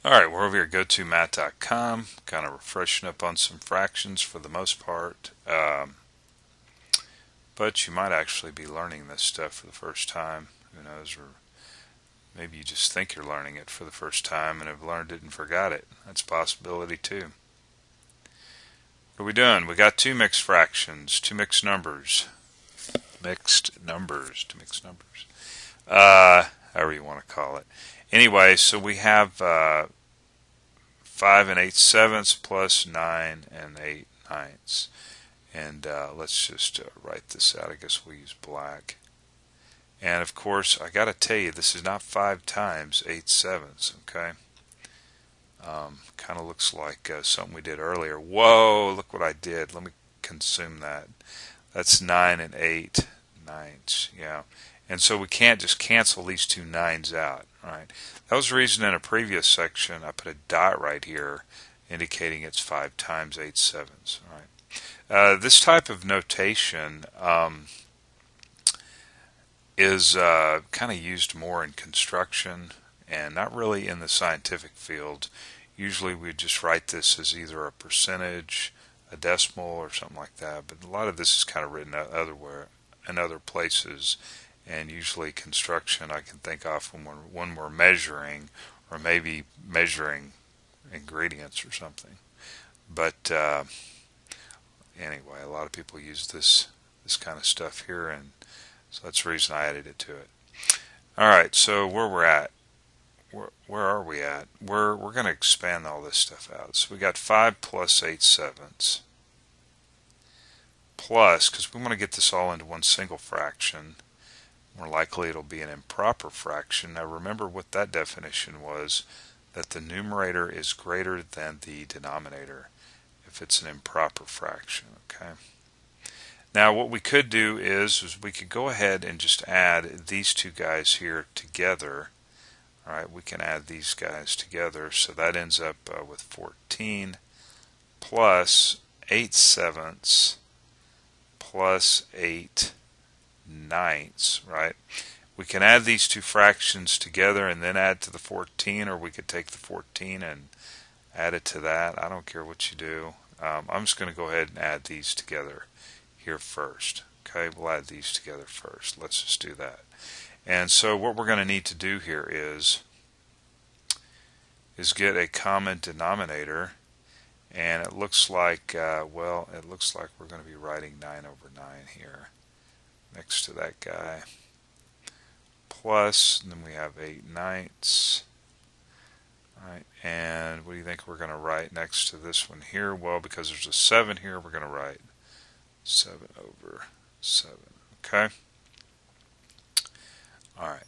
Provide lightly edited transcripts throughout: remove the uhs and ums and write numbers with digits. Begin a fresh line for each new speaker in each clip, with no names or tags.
Alright, we're over here at gotomath.com, kind of refreshing up on some fractions for the most part. But you might actually be learning this stuff for the first time. Who knows? Or maybe you just think you're learning it for the first time and have learned it and forgot it. That's a possibility too. What are we doing? We got two mixed fractions, two mixed numbers. Two mixed numbers. However you want to call it. Anyway, so we have 5 and 8/7 plus 9 and 8/9. And let's just write this out. I guess we'll use black. And of course, I got to tell you, this is not 5 times 8/7, okay? Kind of looks like something we did earlier. Whoa, look what I did. Let me consume that. That's 9 and 8/9, yeah. And so we can't just cancel these two 9s out, right? That was the reason in a previous section I put a dot right here indicating it's 5 times 8/7, right? This type of notation is kind of used more in construction and not really in the scientific field. Usually we just write this as either a percentage, a decimal, or something like that. But a lot of this is kind of written otherwhere in other places, and usually construction I can think of when we're measuring, or maybe measuring ingredients or something. But anyway, a lot of people use this kind of stuff here, and so that's the reason I added it to it. Alright, so where we're at, where are we at? We're going to expand all this stuff out. So we got 5 plus 8/7 plus, because we want to get this all into one single fraction. More likely it'll be an improper fraction. Now remember what that definition was, that the numerator is greater than the denominator if it's an improper fraction, okay? Now what we could do is we could go ahead and just add these two guys here together. Alright, we can add these guys together, so that ends up with 14 plus 8/7 plus 8/9, right? We can add these two fractions together and then add to the 14, or we could take the 14 and add it to that. I don't care what you do. I'm just going to go ahead and add these together here first. Okay, we'll add these together first. Let's just do that. And so what we're going to need to do here is get a common denominator, and it looks like it looks like we're going to be writing 9/9 here next to that guy, plus, and then we have 8/9. Alright, and what do you think we're going to write next to this one here? Well, because there's a 7 here, we're going to write 7/7. Okay? Alright.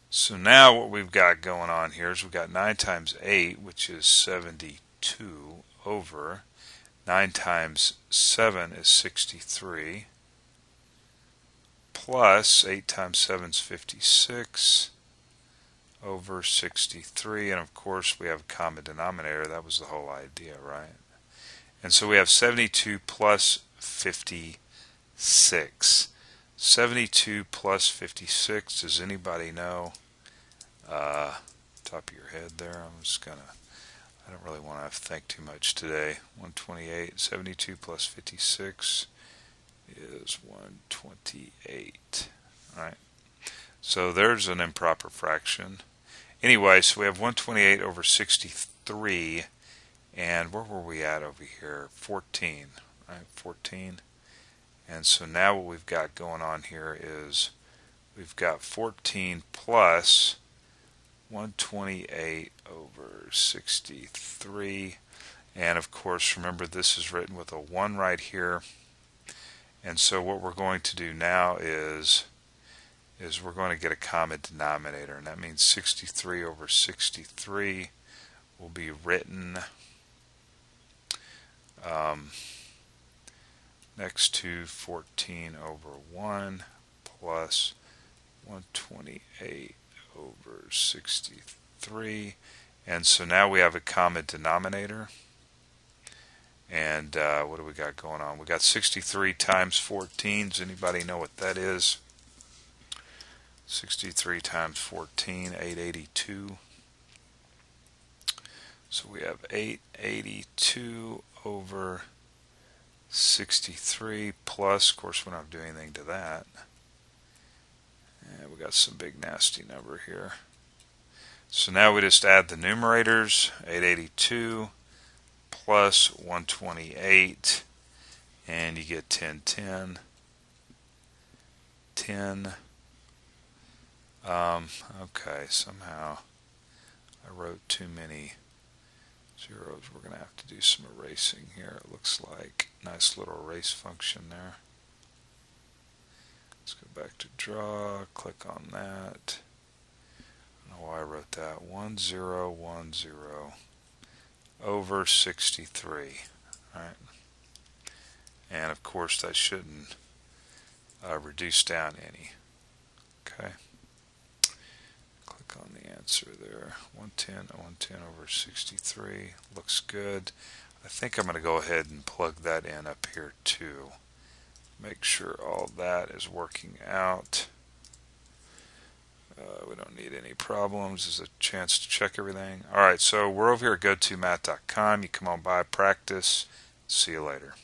So now what we've got going on here is we've got 9 times 8, which is 72, over 9 times 7 is 63, plus 8 times 7 is 56, over 63, and of course we have a common denominator. That was the whole idea, right? And so we have 72 plus 56. 72 plus 56, does anybody know? Top of your head there. I don't really want to think too much today. 128. 72 plus 56 is 128. Alright. So there's an improper fraction. Anyway, so we have 128 over 63, and where were we at over here? 14. Right, 14. And so now what we've got going on here is we've got 14 plus 128 over 63, and of course remember this is written with a 1 right here. And so what we're going to do now is we're going to get a common denominator, and that means 63 over 63 will be written next to 14 over 1 plus 128 over 63. And so now we have a common denominator. And what do we got going on? We got 63 times 14. Does anybody know what that is? 63 times 14, 882. So we have 882 over 63 plus, of course we don't have to do anything to that. And we got some big nasty number here. So now we just add the numerators, 882 plus 128, and you get 1010. 10. Okay, somehow I wrote too many zeros. We're going to have to do some erasing here. It looks like nice little erase function there. Let's go back to draw, click on that. I don't know why I wrote that. 1010 over 63. Alright. And of course that shouldn't reduce down any. Okay. Click on the answer there. 110 over 63. Looks good. I think I'm going to go ahead and plug that in up here too. Make sure all that is working out. We don't need any problems. There's a chance to check everything. Alright, so we're over here at gotomath.com. You come on by, practice. See you later.